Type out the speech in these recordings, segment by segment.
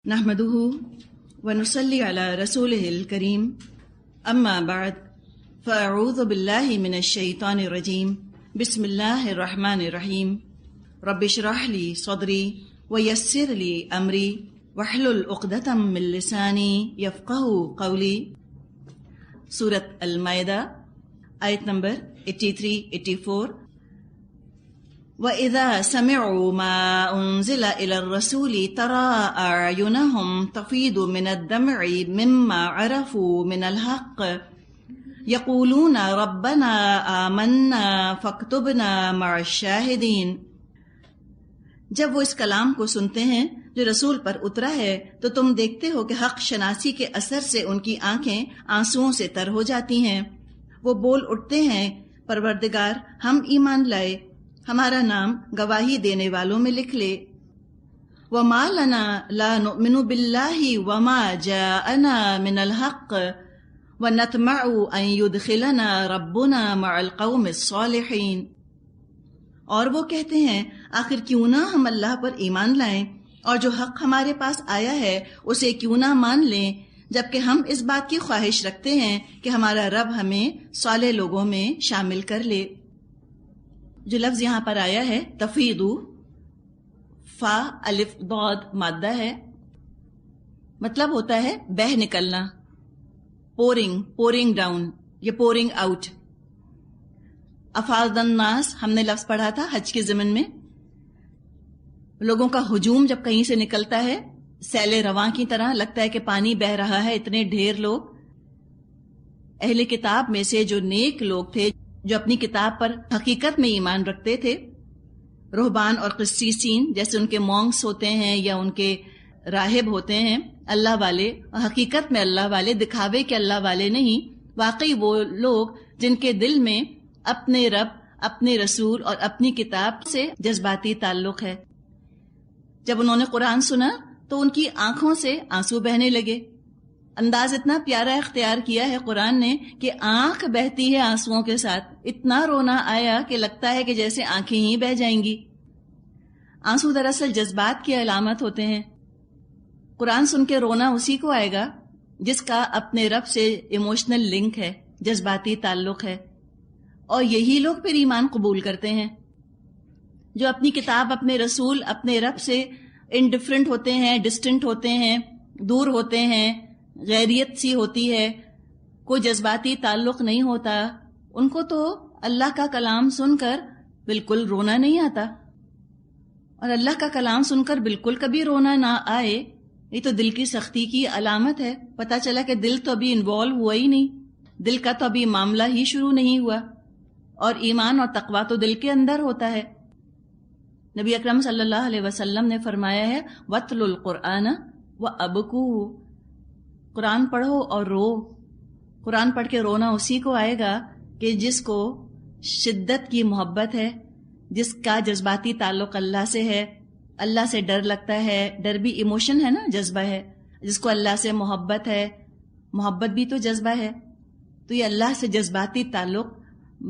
نحمده ونصلي على رسوله الكريم اما بعد فاعوذ بالله من الشيطان الرجيم بسم الله الرحمن الرحيم رب اشرح لي صدري ويسر لي امري واحلل عقدة من لساني يفقهوا قولي. سورة المائدہ آیت نمبر 83-84. وَإِذَا سَمِعُوا مَا أُنزِلَ إِلَى الرَّسُولِ تَرَى أَعْيُنَهُمْ تَفِيضُ مِنَ الدَّمْعِ مِمَّا عَرَفُوا مِنَ الْحَقِّ يَقُولُونَ رَبَّنَا آمَنَّا فَاكْتُبْنَا مَعَ الشَّاهِدِينَ. جب وہ اس کلام کو سنتے ہیں جو رسول پر اترا ہے تو تم دیکھتے ہو کہ حق شناسی کے اثر سے ان کی آنکھیں آنسوؤں سے تر ہو جاتی ہیں. وہ بول اٹھتے ہیں پروردگار ہم ایمان لائے، ہمارا نام گواہی دینے والوں میں لکھ لے. وَمَا لَنَا لَا نُؤْمِنُ بِاللَّهِ وَمَا جَاءَنَا مِنَ الْحَقِّ وَنَطْمَعُ أَن يُدْخِلَنَا رَبُّنَا مَعَ الْقَوْمِ الصَّالِحِينَ. اور وہ کہتے ہیں آخر کیوں نہ ہم اللہ پر ایمان لائیں اور جو حق ہمارے پاس آیا ہے اسے کیوں نہ مان لیں، جبکہ ہم اس بات کی خواہش رکھتے ہیں کہ ہمارا رب ہمیں صالح لوگوں میں شامل کر لے. جو لفظ یہاں پر آیا ہے تفیدو، فا الف ضاد مادہ ہے، مطلب ہوتا ہے بہہ نکلنا، پورنگ ڈاؤن یا پورنگ آؤٹ. افاض الناس ہم نے لفظ پڑھا تھا حج کے ضمن میں. لوگوں کا ہجوم جب کہیں سے نکلتا ہے سیل رواں کی طرح لگتا ہے کہ پانی بہہ رہا ہے، اتنے ڈھیر لوگ. اہل کتاب میں سے جو نیک لوگ تھے جو اپنی کتاب پر حقیقت میں ایمان رکھتے تھے، رہبان اور قسیسین جیسے ان کے مونگس ہوتے ہیں یا ان کے راہب ہوتے ہیں، اللہ والے، حقیقت میں اللہ والے، دکھاوے کے اللہ والے نہیں، واقعی وہ لوگ جن کے دل میں اپنے رب، اپنے رسول اور اپنی کتاب سے جذباتی تعلق ہے. جب انہوں نے قرآن سنا تو ان کی آنکھوں سے آنسو بہنے لگے. انداز اتنا پیارا اختیار کیا ہے قرآن نے کہ آنکھ بہتی ہے آنسوؤں کے ساتھ. اتنا رونا آیا کہ لگتا ہے کہ جیسے آنکھیں ہی بہہ جائیں گی. آنسو دراصل جذبات کی علامت ہوتے ہیں. قرآن سن کے رونا اسی کو آئے گا جس کا اپنے رب سے ایموشنل لنک ہے، جذباتی تعلق ہے. اور یہی لوگ پھر ایمان قبول کرتے ہیں. جو اپنی کتاب، اپنے رسول، اپنے رب سے انڈیفرنٹ ہوتے ہیں، ڈسٹنٹ ہوتے ہیں، دور ہوتے ہیں، غیریت سی ہوتی ہے، کوئی جذباتی تعلق نہیں ہوتا، ان کو تو اللہ کا کلام سن کر بالکل رونا نہیں آتا. اور اللہ کا کلام سن کر بالکل کبھی رونا نہ آئے یہ تو دل کی سختی کی علامت ہے. پتہ چلا کہ دل تو ابھی انوالو ہوا ہی نہیں، دل کا تو ابھی معاملہ ہی شروع نہیں ہوا. اور ایمان اور تقویٰ تو دل کے اندر ہوتا ہے. نبی اکرم صلی اللہ علیہ وسلم نے فرمایا ہے وَاتْلُوا الْقُرْآنَ وَأَبْكُوا، قرآن پڑھو اور رو. قرآن پڑھ کے رونا اسی کو آئے گا کہ جس کو شدت کی محبت ہے، جس کا جذباتی تعلق اللہ سے ہے، اللہ سے ڈر لگتا ہے. ڈر بھی ایموشن ہے نا، جذبہ ہے. جس کو اللہ سے محبت ہے، محبت بھی تو جذبہ ہے. تو یہ اللہ سے جذباتی تعلق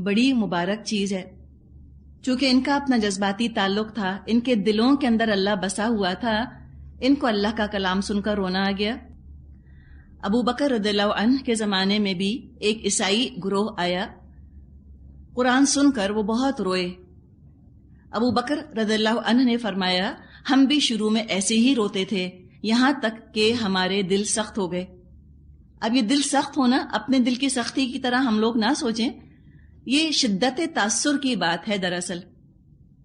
بڑی مبارک چیز ہے. چونکہ ان کا اپنا جذباتی تعلق تھا، ان کے دلوں کے اندر اللہ بسا ہوا تھا، ان کو اللہ کا کلام سن کر رونا آ گیا. ابو بکر رضی اللہ عنہ کے زمانے میں بھی ایک عیسائی گروہ آیا. قرآن سن کر وہ بہت روئے. ابو بکر رضی اللہ عنہ نے فرمایا ہم بھی شروع میں ایسے ہی روتے تھے یہاں تک کہ ہمارے دل سخت ہو گئے. اب یہ دل سخت ہونا اپنے دل کی سختی کی طرح ہم لوگ نہ سوچیں، یہ شدت تاثر کی بات ہے. دراصل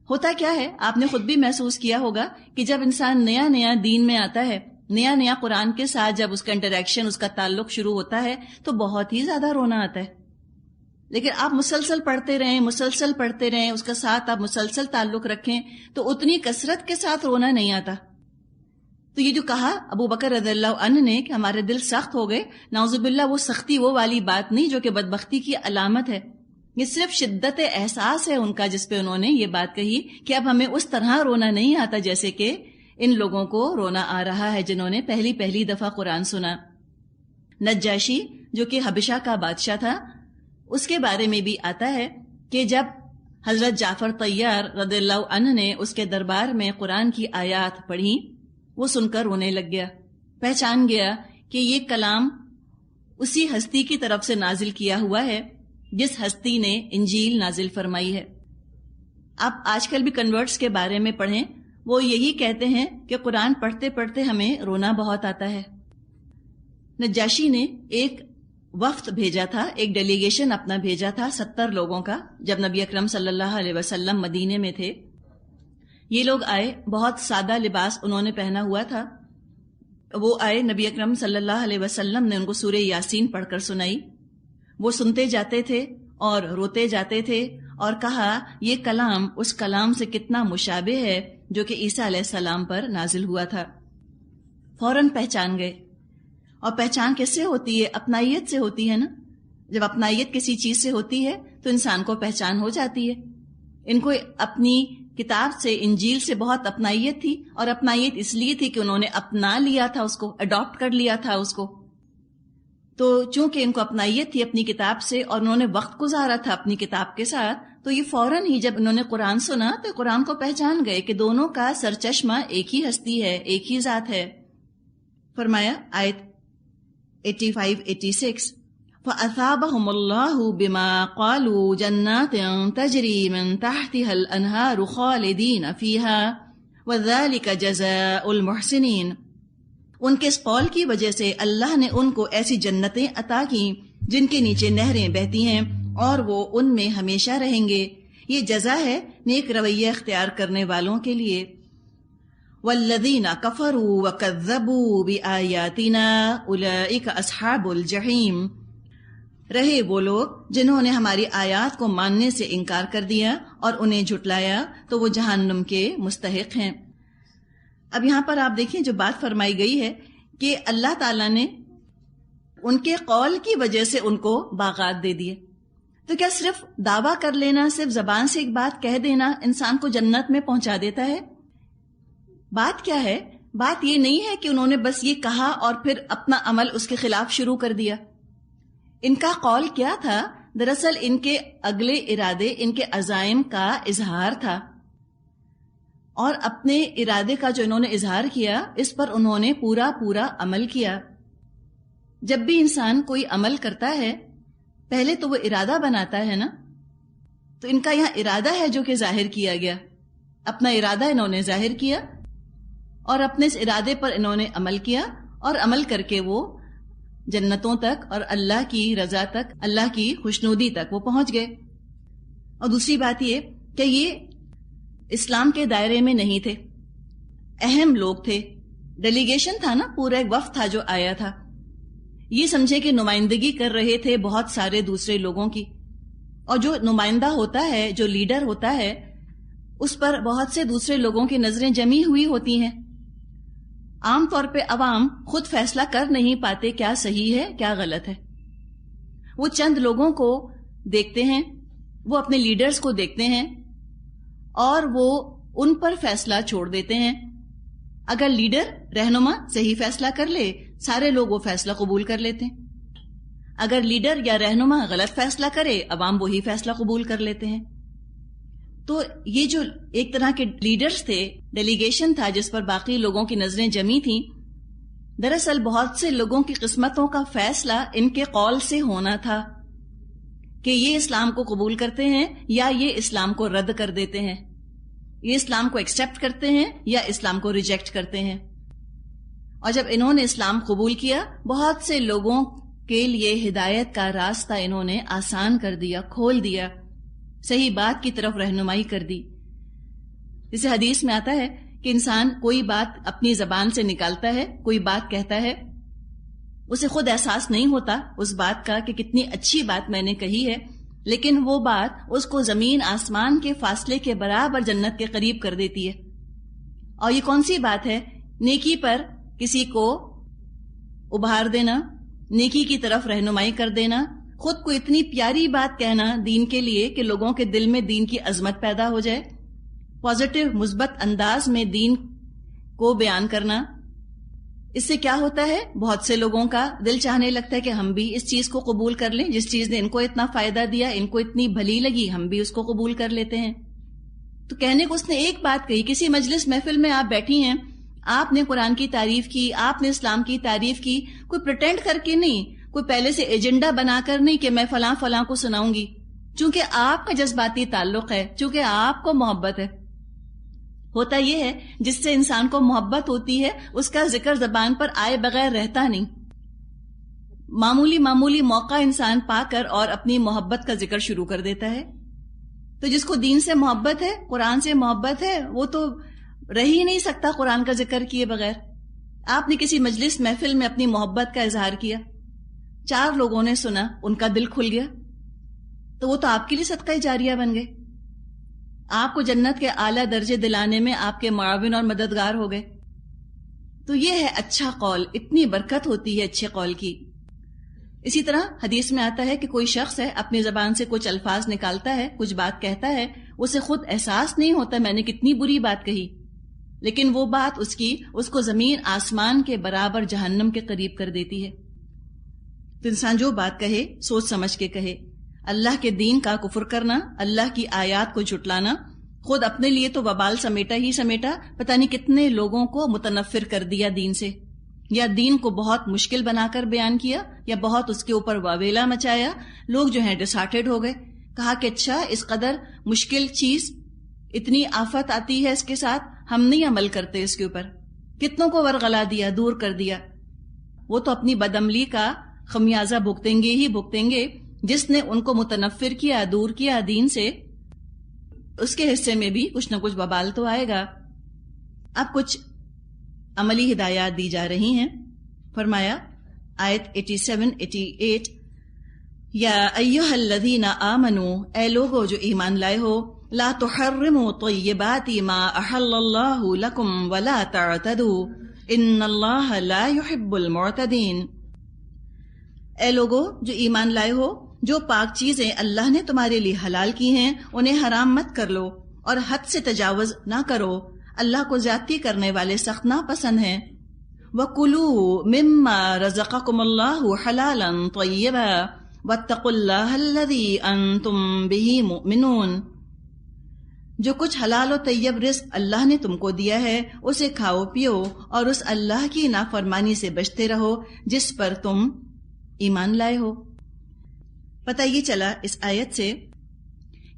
ہوتا کیا ہے، آپ نے خود بھی محسوس کیا ہوگا کہ جب انسان نیا نیا دین میں آتا ہے، نیا نیا قرآن کے ساتھ جب اس کا انٹریکشن، اس کا تعلق شروع ہوتا ہے تو بہت ہی زیادہ رونا آتا ہے. لیکن آپ مسلسل پڑھتے رہیں، اس کا ساتھ آپ مسلسل تعلق رکھیں تو اتنی کثرت کے ساتھ رونا نہیں آتا. تو یہ جو کہا ابو بکر رضی اللہ عنہ نے کہ ہمارے دل سخت ہو گئے، نعوذ باللہ وہ سختی وہ والی بات نہیں جو کہ بدبختی کی علامت ہے. یہ صرف شدت احساس ہے ان کا جس پہ انہوں نے یہ بات کہی کہ اب ہمیں اس طرح رونا نہیں آتا جیسے کہ ان لوگوں کو رونا آ رہا ہے جنہوں نے پہلی دفعہ قرآن سنا. نجاشی جو کہ حبشہ کا بادشاہ تھا، اس کے بارے میں بھی آتا ہے کہ جب حضرت جعفر طیار رضی اللہ عنہ نے اس کے دربار میں قرآن کی آیات پڑھی وہ سن کر رونے لگ گیا، پہچان گیا کہ یہ کلام اسی ہستی کی طرف سے نازل کیا ہوا ہے جس ہستی نے انجیل نازل فرمائی ہے۔ آپ آج کل بھی کنورٹس کے بارے میں پڑھیں، وہ یہی کہتے ہیں کہ قرآن پڑھتے پڑھتے ہمیں رونا بہت آتا ہے۔ نجاشی نے ایک وفد بھیجا تھا، ایک ڈیلیگیشن اپنا بھیجا تھا 70 لوگوں کا، جب نبی اکرم صلی اللہ علیہ وسلم مدینے میں تھے۔ یہ لوگ آئے، بہت سادہ لباس انہوں نے پہنا ہوا تھا۔ وہ آئے، نبی اکرم صلی اللہ علیہ وسلم نے ان کو سورہ یاسین پڑھ کر سنائی۔ وہ سنتے جاتے تھے اور روتے جاتے تھے اور کہا یہ کلام اس کلام سے کتنا مشابہ ہے جو کہ عیسیٰ علیہ السلام پر نازل ہوا تھا۔ فوراً پہچان گئے، اور پہچان کس سے ہوتی ہے؟ اپنائیت سے ہوتی ہے نا۔ جب اپنائیت کسی چیز سے ہوتی ہے تو انسان کو پہچان ہو جاتی ہے۔ ان کو اپنی کتاب سے، انجیل سے بہت اپنائیت تھی، اور اپنائیت اس لیے تھی کہ انہوں نے اپنا لیا تھا، اس کو اڈاپٹ کر لیا تھا اس کو۔ تو چونکہ ان کو اپنائیت تھی اپنی کتاب سے اور انہوں نے وقت گزارا تھا اپنی کتاب کے ساتھ، تو یہ فوراً ہی جب انہوں نے قرآن سنا تو قرآن کو پہچان گئے کہ دونوں کا سرچشمہ ایک ہی ہستی ہے، ایک ہی ذات ہے۔ فرمایا آیت 85-86 فَأَثَابَهُمُ اللَّهُ بِمَا قَالُوا جَنَّاتٍ تَجْرِي مِن تَحْتِهَا الْأَنْهَارُ خَالِدِينَ فِيهَا وَذَلِكَ جَزَاءُ الْمُحْسِنِينَ۔ ان کے اس قول کی وجہ سے اللہ نے ان کو ایسی جنتیں عطا کیں جن کے نیچے نہریں بہتی ہیں اور وہ ان میں ہمیشہ رہیں گے۔ یہ جزا ہے نیک رویہ اختیار کرنے والوں کے لیے۔ والذین کفروا وکذبوا بآیاتنا اولئک اصحاب الجحیم۔ رہے وہ لوگ جنہوں نے ہماری آیات کو ماننے سے انکار کر دیا اور انہیں جھٹلایا تو وہ جہنم کے مستحق ہیں۔ اب یہاں پر آپ دیکھیں جو بات فرمائی گئی ہے کہ اللہ تعالیٰ نے ان کے قول کی وجہ سے ان کو باغات دے دیے۔ تو کیا صرف دعویٰ کر لینا، صرف زبان سے ایک بات کہہ دینا انسان کو جنت میں پہنچا دیتا ہے؟ بات کیا ہے؟ بات یہ نہیں ہے کہ انہوں نے بس یہ کہا اور پھر اپنا عمل اس کے خلاف شروع کر دیا۔ ان کا قول کیا تھا؟ دراصل ان کے اگلے ارادے، ان کے عزائم کا اظہار تھا، اور اپنے ارادے کا جو انہوں نے اظہار کیا اس پر انہوں نے پورا عمل کیا۔ جب بھی انسان کوئی عمل کرتا ہے پہلے تو وہ ارادہ بناتا ہے نا، تو ان کا یہاں ارادہ ہے جو کہ ظاہر کیا گیا۔ اپنا ارادہ انہوں نے ظاہر کیا اور اپنے اس ارادے پر انہوں نے عمل کیا، اور عمل کر کے وہ جنتوں تک اور اللہ کی رضا تک، اللہ کی خوشنودی تک وہ پہنچ گئے۔ اور دوسری بات یہ کہ یہ اسلام کے دائرے میں نہیں تھے، اہم لوگ تھے، ڈیلیگیشن تھا نا، پورا ایک وفد تھا جو آیا تھا۔ یہ سمجھے کہ نمائندگی کر رہے تھے بہت سارے دوسرے لوگوں کی، اور جو نمائندہ ہوتا ہے، جو لیڈر ہوتا ہے، اس پر بہت سے دوسرے لوگوں کی نظریں جمی ہوئی ہوتی ہیں۔ عام طور پہ عوام خود فیصلہ کر نہیں پاتے کیا صحیح ہے کیا غلط ہے۔ وہ چند لوگوں کو دیکھتے ہیں، وہ اپنے لیڈرز کو دیکھتے ہیں اور وہ ان پر فیصلہ چھوڑ دیتے ہیں۔ اگر لیڈر رہنما صحیح فیصلہ کر لے، سارے لوگ وہ فیصلہ قبول کر لیتے ہیں۔ اگر لیڈر یا رہنما غلط فیصلہ کرے، عوام وہی فیصلہ قبول کر لیتے ہیں۔ تو یہ جو ایک طرح کے لیڈرز تھے، ڈیلیگیشن تھا جس پر باقی لوگوں کی نظریں جمی تھیں، دراصل بہت سے لوگوں کی قسمتوں کا فیصلہ ان کے قول سے ہونا تھا کہ یہ اسلام کو قبول کرتے ہیں یا یہ اسلام کو رد کر دیتے ہیں، یہ اسلام کو ایکسپٹ کرتے ہیں یا اسلام کو ریجیکٹ کرتے ہیں۔ اور جب انہوں نے اسلام قبول کیا، بہت سے لوگوں کے لیے ہدایت کا راستہ انہوں نے آسان کر دیا، کھول دیا، صحیح بات کی طرف رہنمائی کر دی۔ جسے حدیث میں آتا ہے کہ انسان کوئی بات اپنی زبان سے نکالتا ہے، کوئی بات کہتا ہے، اسے خود احساس نہیں ہوتا اس بات کا کہ کتنی اچھی بات میں نے کہی ہے، لیکن وہ بات اس کو زمین آسمان کے فاصلے کے برابر جنت کے قریب کر دیتی ہے۔ اور یہ کون سی بات ہے؟ نیکی پر کسی کو ابھار دینا، نیکی کی طرف رہنمائی کر دینا، خود کو اتنی پیاری بات کہنا دین کے لیے کہ لوگوں کے دل میں دین کی عظمت پیدا ہو جائے، پازیٹیو مثبت انداز میں دین کو بیان کرنا۔ اس سے کیا ہوتا ہے؟ بہت سے لوگوں کا دل چاہنے لگتا ہے کہ ہم بھی اس چیز کو قبول کر لیں، جس چیز نے ان کو اتنا فائدہ دیا، ان کو اتنی بھلی لگی، ہم بھی اس کو قبول کر لیتے ہیں۔ تو کہنے کو اس نے ایک بات کہی، کسی مجلس محفل میں آپ بیٹھی ہیں، آپ نے قرآن کی تعریف کی، آپ نے اسلام کی تعریف کی، کوئی پریٹینڈ کر کے نہیں، کوئی پہلے سے ایجنڈا بنا کر نہیں کہ میں فلاں فلاں کو سناؤں گی، چونکہ آپ کا جذباتی تعلق ہے، چونکہ آپ کو محبت ہے۔ ہوتا یہ ہے جس سے انسان کو محبت ہوتی ہے اس کا ذکر زبان پر آئے بغیر رہتا نہیں، معمولی موقع انسان پا کر اور اپنی محبت کا ذکر شروع کر دیتا ہے۔ تو جس کو دین سے محبت ہے، قرآن سے محبت ہے، وہ تو رہ ہی نہیں سکتا قرآن کا ذکر کیے بغیر۔ آپ نے کسی مجلس محفل میں اپنی محبت کا اظہار کیا، 4 لوگوں نے سنا، ان کا دل کھل گیا، تو وہ تو آپ کے لیے صدقہ جاریہ بن گئے، آپ کو جنت کے اعلیٰ درجے دلانے میں آپ کے معاون اور مددگار ہو گئے۔ تو یہ ہے اچھا قول، اتنی برکت ہوتی ہے اچھے قول کی۔ اسی طرح حدیث میں آتا ہے کہ کوئی شخص ہے اپنی زبان سے کچھ الفاظ نکالتا ہے، کچھ بات کہتا ہے، اسے خود احساس نہیں ہوتا میں نے کتنی بری بات کہی، لیکن وہ بات اس کو زمین آسمان کے برابر جہنم کے قریب کر دیتی ہے۔ تو انسان جو بات کہے سوچ سمجھ کے کہے۔ اللہ کے دین کا کفر کرنا، اللہ کی آیات کو جھٹلانا، خود اپنے لیے تو وبال سمیٹا، پتہ نہیں کتنے لوگوں کو متنفر کر دیا دین سے، یا دین کو بہت مشکل بنا کر بیان کیا، یا بہت اس کے اوپر واویلا مچایا، لوگ جو ہیں ڈسہارٹیڈ ہو گئے، کہا کہ اچھا اس قدر مشکل چیز، اتنی آفت آتی ہے اس کے ساتھ، ہم نہیں عمل کرتے اس کے اوپر، کتنوں کو ورغلا دیا، دور کر دیا۔ وہ تو اپنی بدعملی کا خمیازہ بھگتیں گے جس نے ان کو متنفر کیا، دور کیا دین سے، اس کے حصے میں بھی کچھ نہ کچھ وبال تو آئے گا۔ اب کچھ عملی ہدایات دی جا رہی ہیں۔ فرمایا آیت 87-88، یا ایھا الذین آمنوا، اے لوگو جو ایمان لائے ہو، لا تحرموا طیبات ما احل اللہ لکم ولا تعتدوا ان اللہ لا يحب المعتدین۔ اے لوگو جو ایمان لائے ہو، جو پاک چیزیں اللہ نے تمہارے لیے حلال کی ہیں انہیں حرام مت کر لو اور حد سے تجاوز نہ کرو، اللہ کو زیادتی کرنے والے سخت ناپسند ہیں۔ وَكُلُوا مِمَّا رَزَقَكُمُ اللَّهُ حَلَالًا طَيِّبًا وَاتَّقُوا اللَّهَ الَّذِي أَنتُم بِهِ مُؤْمِنُونَ۔ جو کچھ حلال و طیب رزق اللہ نے تم کو دیا ہے اسے کھاؤ پیو اور اس اللہ کی نافرمانی سے بچتے رہو جس پر تم ایمان لائے ہو۔ پتہ یہ چلا اس آیت سے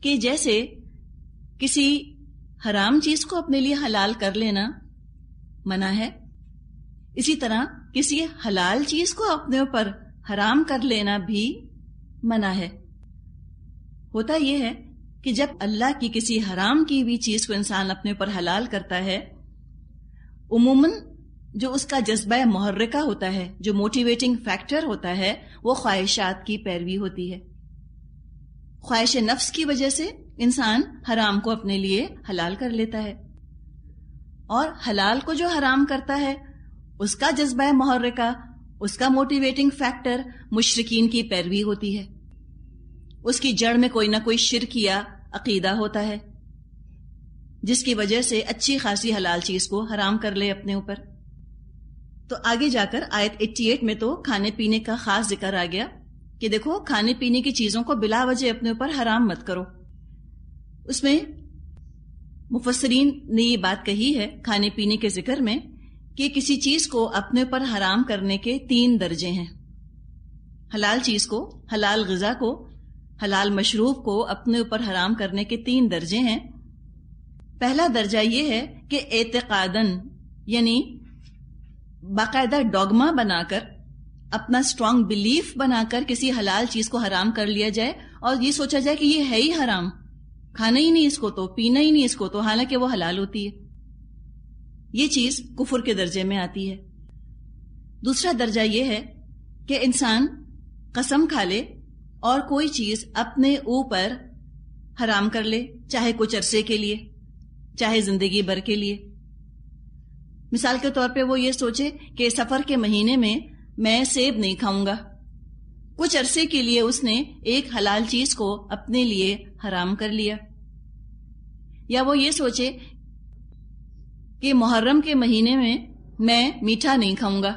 کہ جیسے کسی حرام چیز کو اپنے لیے حلال کر لینا منع ہے، اسی طرح کسی حلال چیز کو اپنے اوپر حرام کر لینا بھی منع ہے۔ ہوتا یہ ہے کہ جب اللہ کی کسی حرام کی ہوئی چیز کو انسان اپنے اوپر حلال کرتا ہے، عموماً جو اس کا جذبہ محرکہ ہوتا ہے، جو موٹیویٹنگ فیکٹر ہوتا ہے، وہ خواہشات کی پیروی ہوتی ہے۔ خواہش نفس کی وجہ سے انسان حرام کو اپنے لیے حلال کر لیتا ہے، اور حلال کو جو حرام کرتا ہے اس کا جذبہ محرکہ، اس کا موٹیویٹنگ فیکٹر مشرکین کی پیروی ہوتی ہے، اس کی جڑ میں کوئی نہ کوئی شرکیہ عقیدہ ہوتا ہے جس کی وجہ سے اچھی خاصی حلال چیز کو حرام کر لے اپنے اوپر۔ تو آگے جا کر آیت 88 میں تو کھانے پینے کا خاص ذکر آ گیا کہ دیکھو کھانے پینے کی چیزوں کو بلا وجہ اپنے اوپر حرام مت کرو۔ اس میں مفسرین نے یہ بات کہی ہے کھانے پینے کے ذکر میں کہ کسی چیز کو اپنے اوپر حرام کرنے کے 3 درجے ہیں۔ حلال چیز کو، حلال غذا کو، حلال مشروب کو اپنے اوپر حرام کرنے کے 3 درجے ہیں۔ پہلا درجہ یہ ہے کہ اعتقاداً، یعنی باقاعدہ ڈوگما بنا کر، اپنا اسٹرانگ بلیف بنا کر کسی حلال چیز کو حرام کر لیا جائے اور یہ سوچا جائے کہ یہ ہے ہی حرام، کھانا ہی نہیں اس کو، تو پینا ہی نہیں اس کو، تو حالانکہ وہ حلال ہوتی ہے۔ یہ چیز کفر کے درجے میں آتی ہے۔ دوسرا درجہ یہ ہے کہ انسان قسم کھا لے اور کوئی چیز اپنے اوپر حرام کر لے، چاہے کچھ عرصے کے لیے، چاہے زندگی بھر کے لیے۔ مثال کے طور پہ وہ یہ سوچے کہ سفر کے مہینے میں سیب نہیں کھاؤں گا، کچھ عرصے کے لیے اس نے ایک حلال چیز کو اپنے لیے حرام کر لیا۔ یا وہ یہ سوچے کہ محرم کے مہینے میں میٹھا نہیں کھاؤں گا،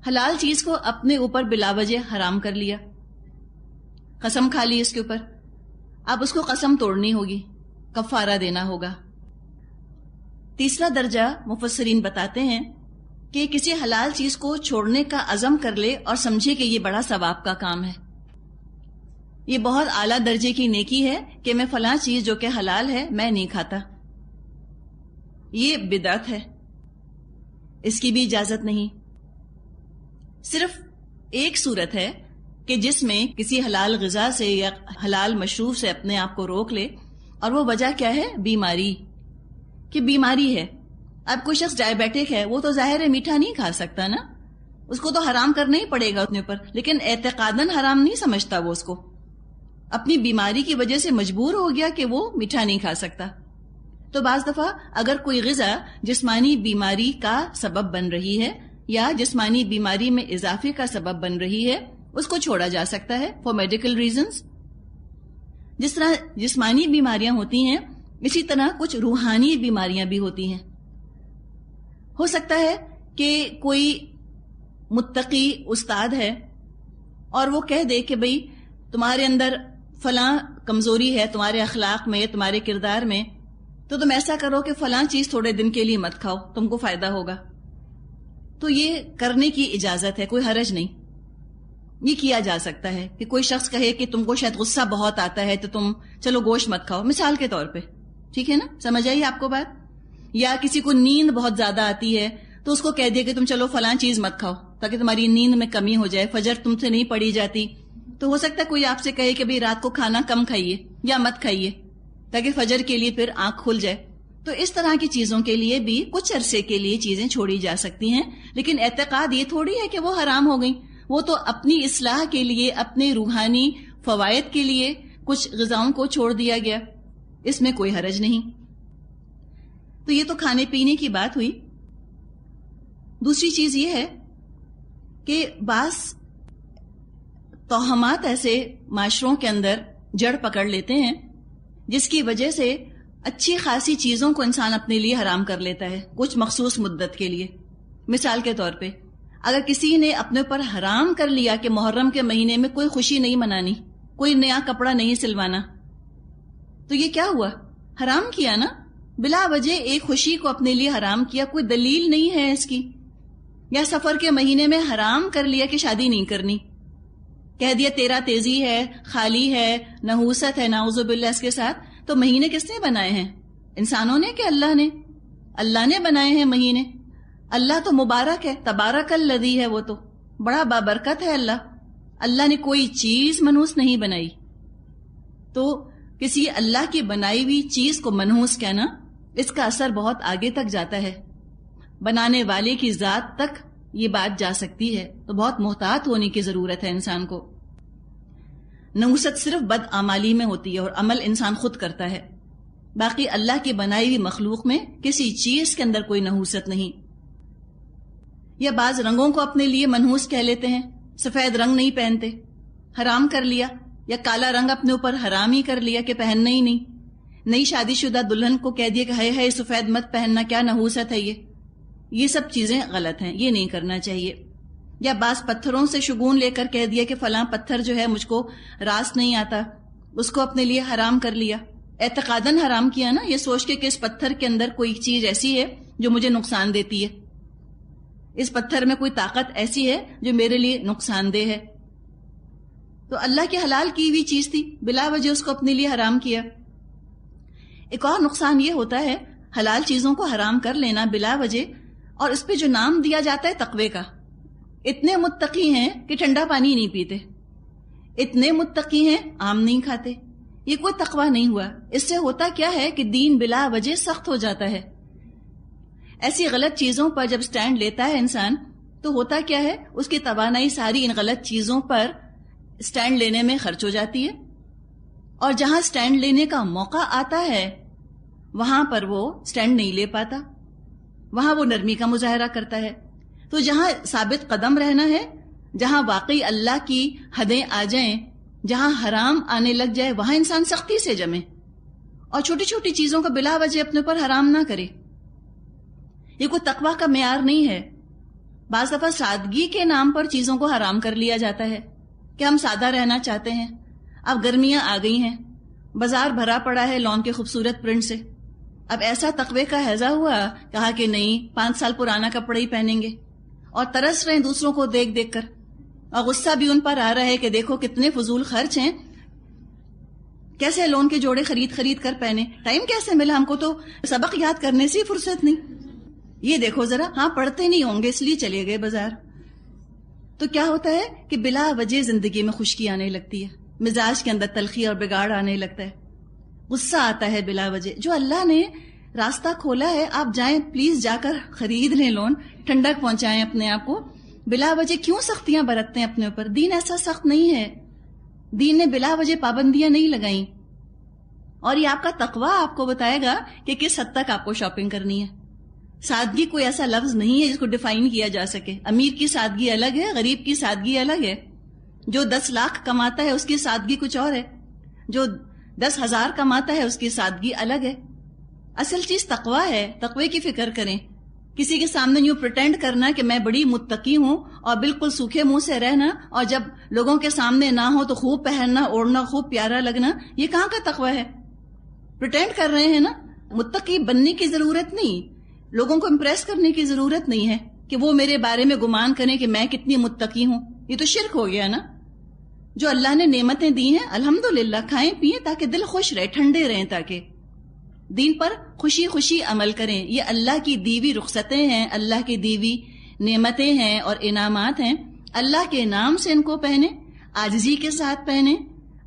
حلال چیز کو اپنے اوپر بلا وجہ حرام کر لیا، قسم کھا لی اس کے اوپر۔ اب اس کو قسم توڑنی ہوگی، کفارہ دینا ہوگا۔ تیسرا درجہ مفسرین بتاتے ہیں کہ کسی حلال چیز کو چھوڑنے کا عزم کر لے اور سمجھے کہ یہ بڑا ثواب کا کام ہے. یہ بہت اعلیٰ درجے کی نیکی ہے کہ میں فلاں چیز جو کہ حلال ہے میں نہیں کھاتا. یہ بدعت ہے، اس کی بھی اجازت نہیں. صرف ایک صورت ہے کہ جس میں کسی حلال غذا سے یا حلال مشروب سے اپنے آپ کو روک لے، اور وہ وجہ کیا ہے؟ بیماری. کہ بیماری ہے. اب کوئی شخص ڈائبیٹک ہے، وہ تو ظاہر ہے میٹھا نہیں کھا سکتا نا، اس کو تو حرام کرنا ہی پڑے گا اپنے اوپر، لیکن اعتقاداً حرام نہیں سمجھتا، وہ اس کو اپنی بیماری کی وجہ سے مجبور ہو گیا کہ وہ میٹھا نہیں کھا سکتا. تو بعض دفعہ اگر کوئی غذا جسمانی بیماری کا سبب بن رہی ہے یا جسمانی بیماری میں اضافے کا سبب بن رہی ہے، اس کو چھوڑا جا سکتا ہے فار میڈیکل ریزنز. جس طرح جسمانی بیماریاں ہوتی ہیں، اسی طرح کچھ روحانی بیماریاں بھی ہوتی ہیں. ہو سکتا ہے کہ کوئی متقی استاد ہے اور وہ کہہ دے کہ بھئی تمہارے اندر فلاں کمزوری ہے، تمہارے اخلاق میں، تمہارے کردار میں، تو تم ایسا کرو کہ فلاں چیز تھوڑے دن کے لیے مت کھاؤ، تم کو فائدہ ہوگا. تو یہ کرنے کی اجازت ہے، کوئی حرج نہیں. یہ کیا جا سکتا ہے کہ کوئی شخص کہے کہ تم کو شاید غصہ بہت آتا ہے تو تم چلو گوشت مت کھاؤ، مثال کے طور پہ. ٹھیک ہے نا، سمجھ آئی آپ کو بات؟ یا کسی کو نیند بہت زیادہ آتی ہے تو اس کو کہہ دیا کہ تم چلو فلاں چیز مت کھاؤ تاکہ تمہاری نیند میں کمی ہو جائے، فجر تم سے نہیں پڑی جاتی. تو ہو سکتا ہے کوئی آپ سے کہے کہ بھئی رات کو کھانا کم کھائیے یا مت کھائیے تاکہ فجر کے لیے پھر آنکھ کھل جائے. تو اس طرح کی چیزوں کے لیے بھی کچھ عرصے کے لیے چیزیں چھوڑی جا سکتی ہیں، لیکن اعتقاد یہ تھوڑی ہے کہ وہ حرام ہو گئیں. وہ تو اپنی اصلاح کے لیے، اپنے روحانی فوائد کے لیے کچھ غذاؤں کو چھوڑ دیا گیا، اس میں کوئی حرج نہیں. تو یہ تو کھانے پینے کی بات ہوئی. دوسری چیز یہ ہے کہ بعض توہمات ایسے معاشروں کے اندر جڑ پکڑ لیتے ہیں جس کی وجہ سے اچھی خاصی چیزوں کو انسان اپنے لیے حرام کر لیتا ہے کچھ مخصوص مدت کے لیے. مثال کے طور پہ اگر کسی نے اپنے اوپر حرام کر لیا کہ محرم کے مہینے میں کوئی خوشی نہیں منانی، کوئی نیا کپڑا نہیں سلوانا، تو یہ کیا ہوا؟ حرام کیا نا، بلا وجہ ایک خوشی کو اپنے لیے حرام کیا، کوئی دلیل نہیں ہے اس کی. یا سفر کے مہینے میں حرام کر لیا کہ شادی نہیں کرنی، کہہ دیا تیرا تیزی ہے، خالی ہے، نحوست ہے، نعوذ باللہ اس کے ساتھ. تو مہینے کس نے بنائے ہیں؟ انسانوں نے کہ اللہ نے؟ اللہ نے بنائے ہیں مہینے. اللہ تو مبارک ہے، تبارک الذی ہے، وہ تو بڑا بابرکت ہے اللہ. اللہ نے کوئی چیز منحوس نہیں بنائی. تو کسی اللہ کی بنائی ہوئی چیز کو منحوس کہنا، اس کا اثر بہت آگے تک جاتا ہے، بنانے والے کی ذات تک یہ بات جا سکتی ہے. تو بہت محتاط ہونے کی ضرورت ہے انسان کو. نحوست صرف بدعمالی میں ہوتی ہے اور عمل انسان خود کرتا ہے. باقی اللہ کی بنائی ہوئی مخلوق میں کسی چیز کے اندر کوئی نحوست نہیں. یا بعض رنگوں کو اپنے لیے منحوس کہہ لیتے ہیں، سفید رنگ نہیں پہنتے، حرام کر لیا. یا کالا رنگ اپنے اوپر حرام ہی کر لیا کہ پہننا ہی نہیں. نئی شادی شدہ دلہن کو کہہ دیا کہ ہے سفید مت پہننا، کیا نحوست ہے یہ سب چیزیں غلط ہیں، یہ نہیں کرنا چاہیے. یا بعض پتھروں سے شگون لے کر کہہ دیا کہ فلاں پتھر جو ہے مجھ کو راست نہیں آتا، اس کو اپنے لیے حرام کر لیا. اعتقاداً حرام کیا نا، یہ سوچ کے کہ اس پتھر کے اندر کوئی چیز ایسی ہے جو مجھے نقصان دیتی ہے، اس پتھر میں کوئی طاقت ایسی ہے جو میرے لیے نقصان دہ ہے. تو اللہ کی حلال کی ہوئی چیز تھی، بلا وجہ اس کو اپنے لیے حرام کیا. ایک اور نقصان یہ ہوتا ہے حلال چیزوں کو حرام کر لینا بلا وجہ، اور اس پہ جو نام دیا جاتا ہے تقوی کا. اتنے متقی ہیں کہ ٹھنڈا پانی نہیں پیتے، اتنے متقی ہیں آم نہیں کھاتے. یہ کوئی تقوی نہیں ہوا. اس سے ہوتا کیا ہے کہ دین بلا وجہ سخت ہو جاتا ہے. ایسی غلط چیزوں پر جب سٹینڈ لیتا ہے انسان تو ہوتا کیا ہے، اس کی توانائی ساری ان غلط چیزوں پر سٹینڈ لینے میں خرچ ہو جاتی ہے، اور جہاں سٹینڈ لینے کا موقع آتا ہے وہاں پر وہ سٹینڈ نہیں لے پاتا، وہاں وہ نرمی کا مظاہرہ کرتا ہے. تو جہاں ثابت قدم رہنا ہے، جہاں واقعی اللہ کی حدیں آ جائیں، جہاں حرام آنے لگ جائے، وہاں انسان سختی سے جمے اور چھوٹی چھوٹی چیزوں کا بلا وجہ اپنے پر حرام نہ کرے. یہ کوئی تقوی کا معیار نہیں ہے. بعض دفعہ سادگی کے نام پر چیزوں کو حرام کر لیا جاتا ہے کہ ہم سادہ رہنا چاہتے ہیں. اب گرمیاں آ گئی ہیں، بازار بھرا پڑا ہے لون کے خوبصورت پرنٹ سے. اب ایسا تقوی کا ہیضہ ہوا، کہا کہ نہیں 5 سال پرانا کپڑا ہی پہنیں گے، اور ترس رہے ہیں دوسروں کو دیکھ دیکھ کر، اور غصہ بھی ان پر آ رہا ہے کہ دیکھو کتنے فضول خرچ ہیں، کیسے لون کے جوڑے خرید کر پہنے، ٹائم کیسے ملا ہم کو، تو سبق یاد کرنے سے ہی فرصت نہیں، یہ دیکھو ذرا، ہاں پڑھتے نہیں ہوں گے اس لیے چلے گئے بازار۔ تو کیا ہوتا ہے کہ بلا وجہ زندگی میں خشکی آنے لگتی ہے، مزاج کے اندر تلخی اور بگاڑ آنے لگتا ہے، غصہ آتا ہے بلا وجہ۔ جو اللہ نے راستہ کھولا ہے، آپ جائیں پلیز، جا کر خرید لیں لون، ٹھنڈک پہنچائیں اپنے آپ کو، بلا وجہ کیوں سختیاں برتتے ہیں اپنے اوپر؟ دین ایسا سخت نہیں ہے، دین نے بلا وجہ پابندیاں نہیں لگائیں، اور یہ آپ کا تقوی آپ کو بتائے گا کہ کس حد تک آپ کو شاپنگ کرنی ہے۔ سادگی کوئی ایسا لفظ نہیں ہے جس کو ڈیفائن کیا جا سکے، امیر کی سادگی الگ ہے، غریب کی سادگی الگ ہے، جو 10 لاکھ کماتا ہے اس کی سادگی کچھ اور ہے، جو 10,000 کماتا ہے اس کی سادگی الگ ہے۔ اصل چیز تقوی ہے، تقوی کی فکر کریں۔ کسی کے سامنے یوں پریٹینڈ کرنا کہ میں بڑی متقی ہوں اور بالکل سوکھے منہ سے رہنا، اور جب لوگوں کے سامنے نہ ہو تو خوب پہننا اوڑھنا، خوب پیارا لگنا، یہ کہاں کا تقوی ہے؟ پریٹینڈ کر رہے ہیں نا۔ متقی بننے کی ضرورت نہیں، لوگوں کو امپریس کرنے کی ضرورت نہیں ہے کہ وہ میرے بارے میں گمان کریں کہ میں کتنی متقی ہوں، یہ تو شرک ہو گیا نا۔ جو اللہ نے نعمتیں دی ہیں الحمدللہ کھائیں پیئیں تاکہ دل خوش رہے، ٹھنڈے رہیں، تاکہ دین پر خوشی خوشی عمل کریں۔ یہ اللہ کی دیوی رخصتیں ہیں، اللہ کی دیوی نعمتیں ہیں اور انعامات ہیں، اللہ کے نام سے ان کو پہنیں، عاجزی کے ساتھ پہنیں،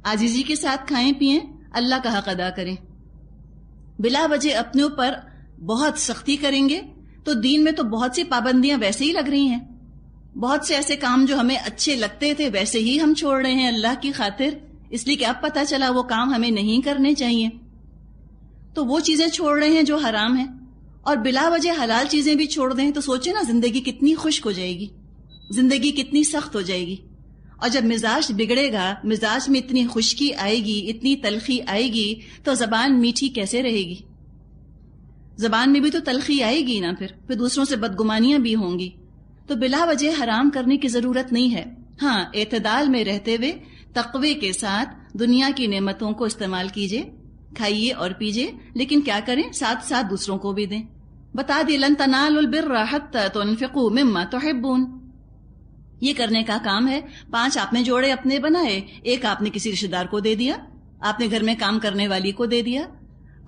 عاجزی کے ساتھ کھائیں پیئیں، اللہ کا حق ادا کریں۔ بلا وجہ اپنے اوپر بہت سختی کریں گے تو دین میں تو بہت سی پابندیاں ویسے ہی لگ رہی ہیں، بہت سے ایسے کام جو ہمیں اچھے لگتے تھے ویسے ہی ہم چھوڑ رہے ہیں اللہ کی خاطر، اس لیے کہ اب پتہ چلا وہ کام ہمیں نہیں کرنے چاہیے، تو وہ چیزیں چھوڑ رہے ہیں جو حرام ہیں، اور بلا وجہ حلال چیزیں بھی چھوڑ دیں تو سوچیں نا زندگی کتنی خشک ہو جائے گی، زندگی کتنی سخت ہو جائے گی۔ اور جب مزاج بگڑے گا، مزاج میں اتنی خشکی آئے گی، اتنی تلخی آئے گی، تو زبان میٹھی کیسے رہے گی؟ زبان میں بھی تو تلخی آئے گی نا، پھر دوسروں سے بدگمانیاں بھی ہوں گی۔ تو بلا وجہ حرام کرنے کی ضرورت نہیں ہے، ہاں اعتدال میں رہتے ہوئے تقوی کے ساتھ دنیا کی نعمتوں کو استعمال کیجئے، کھائیے اور پیجئے، لیکن کیا کریں؟ ساتھ ساتھ دوسروں کو بھی دیں۔ بتا دی لن تنالوا البر حتى تنفقوا مما تحبون، یہ کرنے کا کام ہے۔ 5 آپ نے جوڑے اپنے بنائے، 1 آپ نے کسی رشتہ دار کو دے دیا، آپ نے گھر میں کام کرنے والی کو دے دیا۔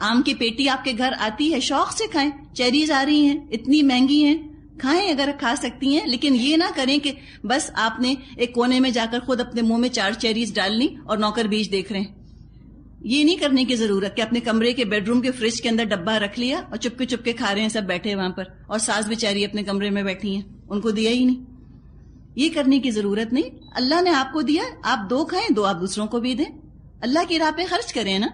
آم کی پیٹی آپ کے گھر آتی ہے، شوق سے کھائیں، چیریز آ رہی ہیں اتنی مہنگی ہیں، کھائیں اگر کھا سکتی ہیں، لیکن یہ نہ کریں کہ بس آپ نے ایک کونے میں جا کر خود اپنے منہ میں 4 چیریز ڈال لی اور نوکر بیچ دیکھ رہے ہیں۔ یہ نہیں کرنے کی ضرورت کہ اپنے کمرے کے بیڈ روم کے فریج کے اندر ڈبہ رکھ لیا اور چپ کے کھا رہے ہیں، سب بیٹھے وہاں پر، اور ساس بیچاری اپنے کمرے میں بیٹھی ہیں، ان کو دیا ہی نہیں۔ یہ کرنے کی ضرورت نہیں، اللہ نے آپ کو دیا، آپ 2 کھائیں، 2 آپ دوسروں کو بھی دیں، اللہ کی راہ پہ خرچ کریں نا۔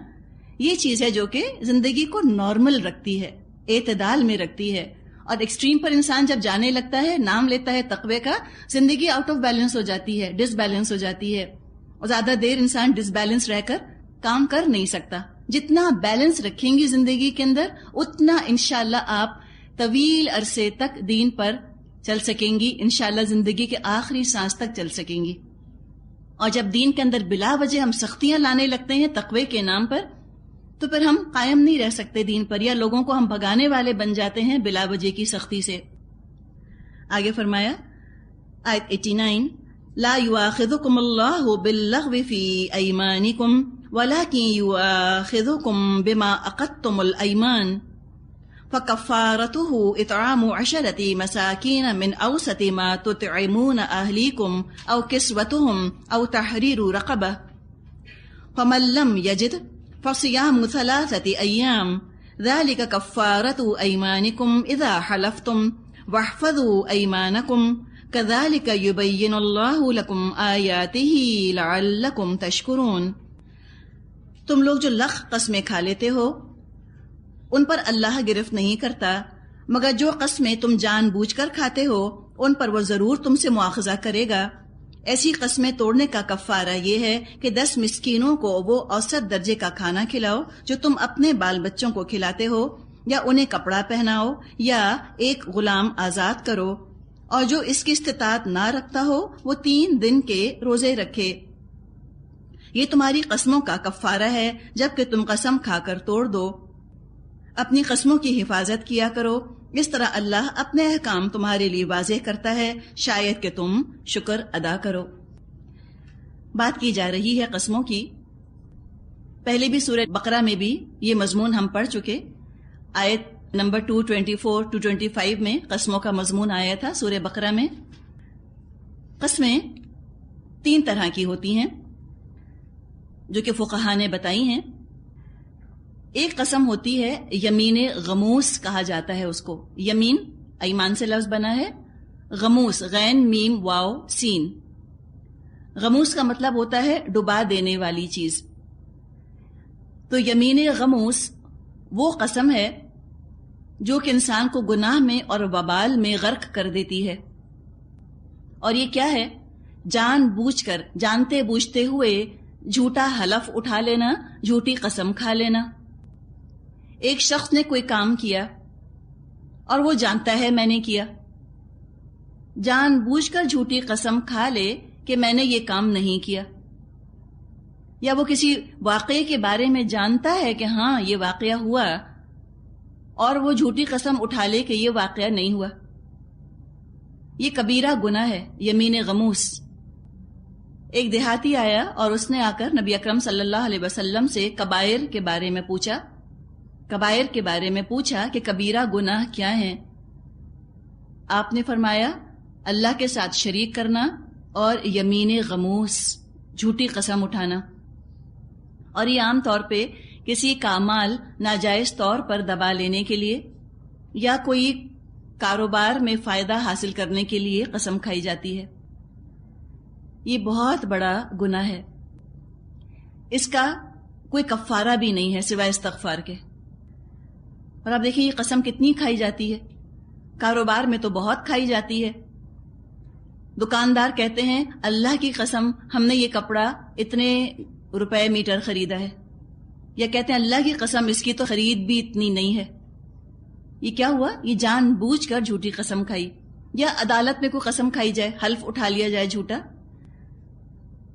یہ چیز ہے جو کہ زندگی کو نارمل رکھتی ہے، اعتدال میں رکھتی ہے، اور ایکسٹریم پر انسان جب جانے لگتا ہے، نام لیتا ہے تقوی کا، زندگی آؤٹ آف بیلنس ہو جاتی ہے، ڈس بیلنس ہو جاتی ہے، اور زیادہ دیر انسان ڈس بیلنس رہ کر کام کر نہیں سکتا۔ جتنا بیلنس رکھیں گی زندگی کے اندر، اتنا انشاءاللہ آپ طویل عرصے تک دین پر چل سکیں گی، انشاءاللہ زندگی کے آخری سانس تک چل سکیں گی۔ اور جب دین کے اندر بلا وجہ ہم سختیاں لانے لگتے ہیں تقوی کے نام پر، تو پھر ہم قائم نہیں رہ سکتے دین پر، یا لوگوں کو ہم بھگانے والے بن جاتے ہیں بلا وجہ کی سختی سے۔ آگے فرمایا آیت 89، لا یؤاخذکم اللہ باللغو فی ایمانکم ولکن یؤاخذکم بما عقدتم الایمان فکفارتہ اطعام 10 مساکین من اوسط ما تطعمون اہلیکم او کسوتہم او تحریر رقبہ فمن لم یجد فصيام 3 أيام ذلك كفارة أيمانكم إذا حلفتم واحفظوا أيمانكم كذلك يبين الله لكم آياته لعلكم تشكرون۔ تم لوگ جو لغ قسمیں کھا لیتے ہو ان پر اللہ گرفت نہیں کرتا، مگر جو قسمیں تم جان بوجھ کر کھاتے ہو ان پر وہ ضرور تم سے مواخذہ کرے گا۔ ایسی قسمیں توڑنے کا کفارہ یہ ہے کہ 10 مسکینوں کو وہ اوسط درجے کا کھانا کھلاؤ جو تم اپنے بال بچوں کو کھلاتے ہو، یا انہیں کپڑا پہناؤ، یا ایک غلام آزاد کرو، اور جو اس کی استطاعت نہ رکھتا ہو وہ 3 دن کے روزے رکھے۔ یہ تمہاری قسموں کا کفارہ ہے جبکہ تم قسم کھا کر توڑ دو۔ اپنی قسموں کی حفاظت کیا کرو، اس طرح اللہ اپنے احکام تمہارے لیے واضح کرتا ہے، شاید کہ تم شکر ادا کرو۔ بات کی جا رہی ہے قسموں کی۔ پہلے بھی سورہ بقرہ میں بھی یہ مضمون ہم پڑھ چکے۔ آیت نمبر 224 to 25 میں قسموں کا مضمون آیا تھا سورہ بقرہ میں۔ قسمیں 3 طرح کی ہوتی ہیں جو کہ فقہاء نے بتائی ہیں۔ ایک قسم ہوتی ہے یمین غموس کہا جاتا ہے اس کو۔ یمین ایمان سے لفظ بنا ہے، غموس غین میم واو سین۔ غموس کا مطلب ہوتا ہے ڈبا دینے والی چیز۔ تو یمین غموس وہ قسم ہے جو کہ انسان کو گناہ میں اور وبال میں غرق کر دیتی ہے۔ اور یہ کیا ہے؟ جان بوجھ کر، جانتے بوجھتے ہوئے جھوٹا حلف اٹھا لینا، جھوٹی قسم کھا لینا۔ ایک شخص نے کوئی کام کیا اور وہ جانتا ہے میں نے کیا، جان بوجھ کر جھوٹی قسم کھا لے کہ میں نے یہ کام نہیں کیا، یا وہ کسی واقعے کے بارے میں جانتا ہے کہ ہاں یہ واقعہ ہوا اور وہ جھوٹی قسم اٹھا لے کہ یہ واقعہ نہیں ہوا۔ یہ کبیرہ گناہ ہے، یمین غموس۔ ایک دیہاتی آیا اور اس نے آ کر نبی اکرم صلی اللہ علیہ وسلم سے کبائر کے بارے میں پوچھا، کبائر کے بارے میں پوچھا کہ کبیرہ گناہ کیا ہیں؟ آپ نے فرمایا اللہ کے ساتھ شریک کرنا اور یمین غموس، جھوٹی قسم اٹھانا۔ اور یہ عام طور پہ کسی کا مال ناجائز طور پر دبا لینے کے لیے یا کوئی کاروبار میں فائدہ حاصل کرنے کے لیے قسم کھائی جاتی ہے۔ یہ بہت بڑا گناہ ہے، اس کا کوئی کفارہ بھی نہیں ہے سوائے استغفار کے۔ اور آپ دیکھیں یہ قسم کتنی کھائی جاتی ہے، کاروبار میں تو بہت کھائی جاتی ہے۔ دکاندار کہتے ہیں اللہ کی قسم ہم نے یہ کپڑا اتنے روپے میٹر خریدا ہے، یا کہتے ہیں اللہ کی قسم اس کی تو خرید بھی اتنی نہیں ہے۔ یہ کیا ہوا؟ یہ جان بوجھ کر جھوٹی قسم کھائی۔ یا عدالت میں کوئی قسم کھائی جائے، حلف اٹھا لیا جائے جھوٹا،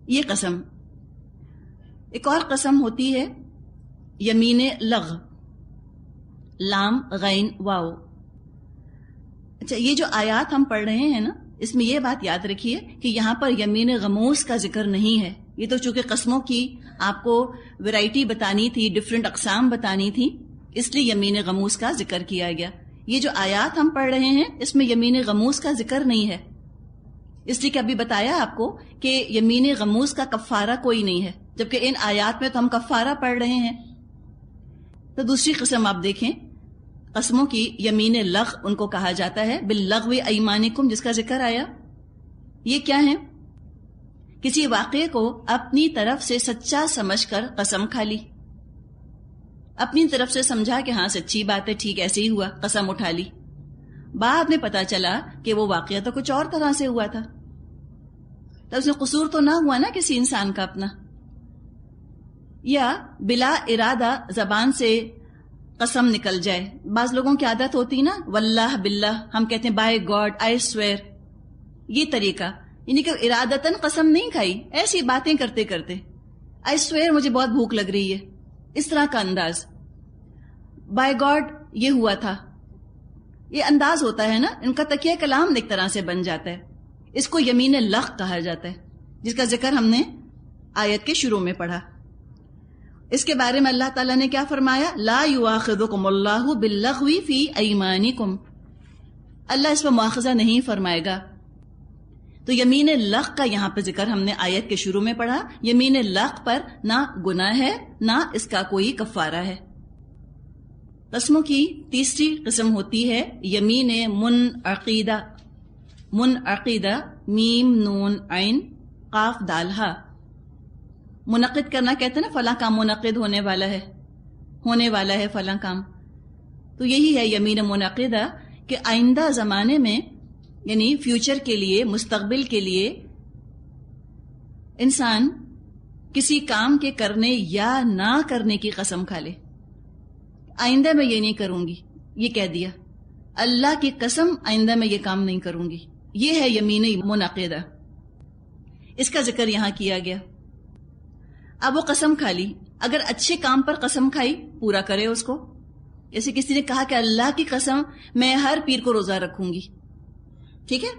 یہ قسم۔ ایک اور قسم ہوتی ہے یمین لغ، لام غین واو۔ اچھا، یہ جو آیات ہم پڑھ رہے ہیں نا، اس میں یہ بات یاد رکھیے کہ یہاں پر یمین غموس کا ذکر نہیں ہے۔ یہ تو چونکہ قسموں کی آپ کو ویرائٹی بتانی تھی، ڈفرینٹ اقسام بتانی تھی، اس لیے یمین غموس کا ذکر کیا گیا۔ یہ جو آیات ہم پڑھ رہے ہیں اس میں یمین غموس کا ذکر نہیں ہے، اس لیے کہ ابھی بتایا آپ کو کہ یمین غموس کا کفارہ کوئی نہیں ہے، جبکہ ان آیات میں تو ہم کفارہ پڑھ رہے ہیں۔ تو دوسری قسم آپ دیکھیں، قسموں کی یمین لغ ان کو کہا جاتا ہے، باللغو ایمانکم جس کا ذکر آیا۔ یہ کیا ہے؟ کسی واقعے کو اپنی طرف سے سچا سمجھ کر قسم کھا لی، اپنی طرف سے سمجھا کہ ہاں سچی بات ہے، ٹھیک ایسے ہی ہوا، قسم اٹھا لی۔ بعد میں پتا چلا کہ وہ واقعہ تو کچھ اور طرح سے ہوا تھا، تو اس میں قصور تو نہ ہوا نا کسی انسان کا اپنا۔ یا بلا ارادہ زبان سے قسم نکل جائے، بعض لوگوں کی عادت ہوتی نا، واللہ باللہ، ہم کہتے ہیں بائی گاڈ آئی سویئر، یہ طریقہ، یعنی کہ ارادتاً قسم نہیں کھائی، ایسی باتیں کرتے کرتے آئی سویئر مجھے بہت بھوک لگ رہی ہے، اس طرح کا انداز۔ بائی گاڈ یہ ہوا تھا، یہ انداز ہوتا ہے نا، ان کا تکیہ کلام ایک طرح سے بن جاتا ہے۔ اس کو یمین لغ کہا جاتا ہے، جس کا ذکر ہم نے آیت کے شروع میں پڑھا۔ اس کے بارے میں اللہ تعالیٰ نے کیا فرمایا؟ لا یؤاخذکم اللہ باللغو فی ایمانکم، اللہ اس پر مواخذہ نہیں فرمائے گا۔ تو یمین لغ کا یہاں پہ ذکر ہم نے آیت کے شروع میں پڑھا۔ یمین لغ پر نہ گناہ ہے نہ اس کا کوئی کفارہ ہے۔ قسموں کی تیسری قسم ہوتی ہے یمین منعقیدہ، منعقیدہ میم نون عین قاف دال ہا۔ منعقد کرنا کہتے ہیں نا، فلاں کام منعقد ہونے والا ہے فلاں کام، تو یہی ہے یمین منعقدہ کہ آئندہ زمانے میں، یعنی فیوچر کے لیے، مستقبل کے لیے انسان کسی کام کے کرنے یا نہ کرنے کی قسم کھا لے۔ آئندہ میں یہ نہیں کروں گی، یہ کہہ دیا، اللہ کی قسم آئندہ میں یہ کام نہیں کروں گی، یہ ہے یمین منعقدہ، اس کا ذکر یہاں کیا گیا۔ اب وہ قسم کھا لی، اگر اچھے کام پر قسم کھائی پورا کرے اس کو، جیسے کسی نے کہا کہ اللہ کی قسم میں ہر پیر کو روزہ رکھوں گی، ٹھیک ہے،